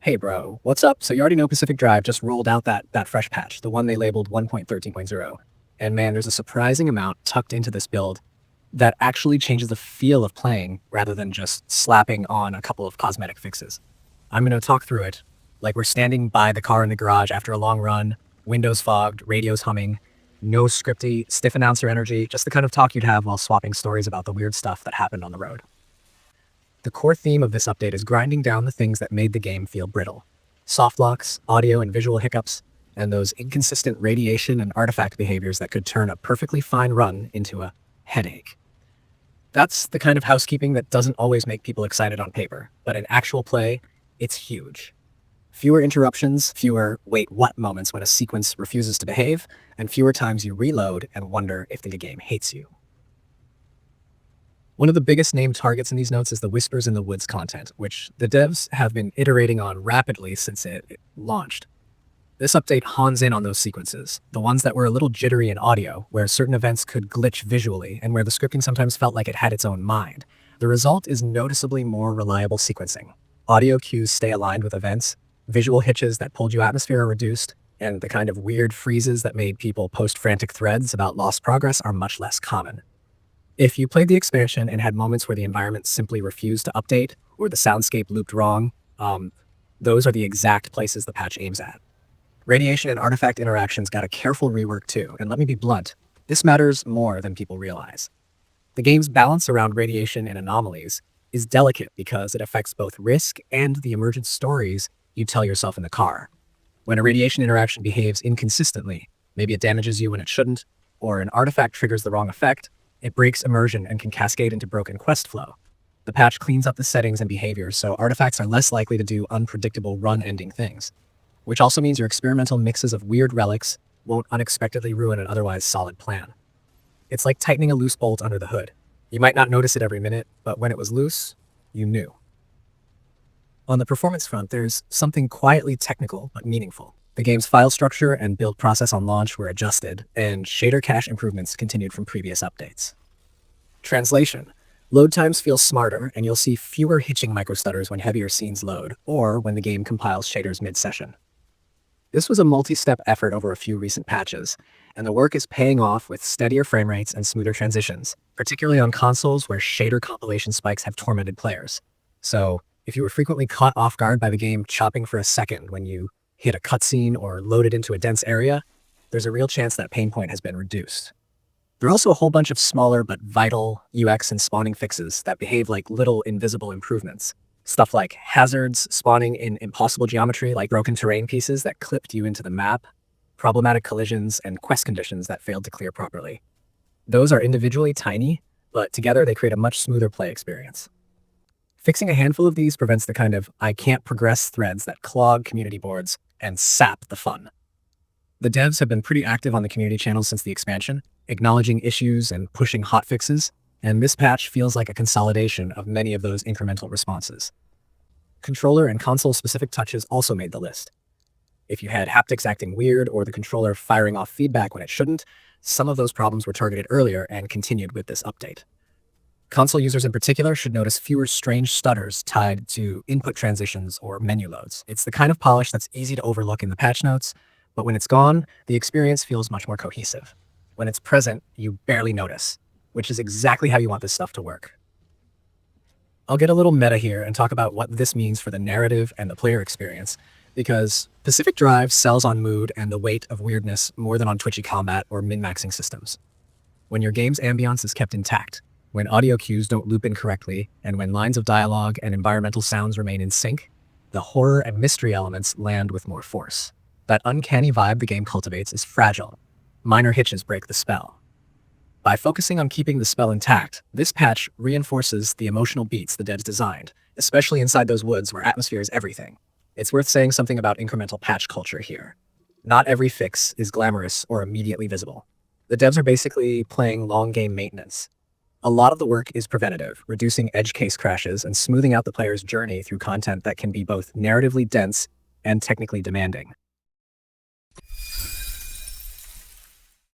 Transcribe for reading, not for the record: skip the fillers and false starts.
Hey bro, what's up? So you already know Pacific Drive just rolled out that fresh patch, the one they labeled 1.13.0. And man, there's a surprising amount tucked into this build that actually changes the feel of playing rather than just slapping on a couple of cosmetic fixes. I'm going to talk through it like we're standing by the car in the garage after a long run, windows fogged, radios humming, no scripty, stiff announcer energy, just the kind of talk you'd have while swapping stories about the weird stuff that happened on the road. The core theme of this update is grinding down the things that made the game feel brittle. Soft locks, audio and visual hiccups, and those inconsistent radiation and artifact behaviors that could turn a perfectly fine run into a headache. That's the kind of housekeeping that doesn't always make people excited on paper, but in actual play, it's huge. Fewer interruptions, fewer wait what moments when a sequence refuses to behave, and fewer times you reload and wonder if the game hates you. One of the biggest named targets in these notes is the Whispers in the Woods content, which the devs have been iterating on rapidly since it launched. This update hones in on those sequences, the ones that were a little jittery in audio, where certain events could glitch visually, and where the scripting sometimes felt like it had its own mind. The result is noticeably more reliable sequencing. Audio cues stay aligned with events, visual hitches that pulled you atmosphere are reduced, and the kind of weird freezes that made people post frantic threads about lost progress are much less common. If you played the expansion and had moments where the environment simply refused to update, or the soundscape looped wrong, those are the exact places the patch aims at. Radiation and artifact interactions got a careful rework too, and let me be blunt, this matters more than people realize. The game's balance around radiation and anomalies is delicate because it affects both risk and the emergent stories you tell yourself in the car. When a radiation interaction behaves inconsistently, maybe it damages you when it shouldn't, or an artifact triggers the wrong effect, it breaks immersion and can cascade into broken quest flow. The patch cleans up the settings and behaviors, so artifacts are less likely to do unpredictable run-ending things, which also means your experimental mixes of weird relics won't unexpectedly ruin an otherwise solid plan. It's like tightening a loose bolt under the hood. You might not notice it every minute, but when it was loose, you knew. On the performance front, there's something quietly technical but meaningful. The game's file structure and build process on launch were adjusted, and shader cache improvements continued from previous updates. Translation. Load times feel smarter, and you'll see fewer hitching microstutters when heavier scenes load, or when the game compiles shaders mid-session. This was a multi-step effort over a few recent patches, and the work is paying off with steadier frame rates and smoother transitions, particularly on consoles where shader compilation spikes have tormented players. So, if you were frequently caught off guard by the game chopping for a second when you hit a cutscene or loaded into a dense area, there's a real chance that pain point has been reduced. There are also a whole bunch of smaller but vital UX and spawning fixes that behave like little invisible improvements. Stuff like hazards spawning in impossible geometry like broken terrain pieces that clipped you into the map, problematic collisions, and quest conditions that failed to clear properly. Those are individually tiny, but together they create a much smoother play experience. Fixing a handful of these prevents the kind of I can't progress threads that clog community boards and sap the fun. The devs have been pretty active on the community channels since the expansion, acknowledging issues and pushing hotfixes, and this patch feels like a consolidation of many of those incremental responses. Controller and console-specific touches also made the list. If you had haptics acting weird or the controller firing off feedback when it shouldn't, some of those problems were targeted earlier and continued with this update. Console users in particular should notice fewer strange stutters tied to input transitions or menu loads. It's the kind of polish that's easy to overlook in the patch notes, but when it's gone, the experience feels much more cohesive. When it's present, you barely notice, which is exactly how you want this stuff to work. I'll get a little meta here and talk about what this means for the narrative and the player experience, because Pacific Drive sells on mood and the weight of weirdness more than on twitchy combat or min-maxing systems. When your game's ambiance is kept intact, when audio cues don't loop incorrectly, and when lines of dialogue and environmental sounds remain in sync, the horror and mystery elements land with more force. That uncanny vibe the game cultivates is fragile. Minor hitches break the spell. By focusing on keeping the spell intact, this patch reinforces the emotional beats the devs designed, especially inside those woods where atmosphere is everything. It's worth saying something about incremental patch culture here. Not every fix is glamorous or immediately visible. The devs are basically playing long game maintenance. A lot of the work is preventative, reducing edge case crashes and smoothing out the player's journey through content that can be both narratively dense and technically demanding.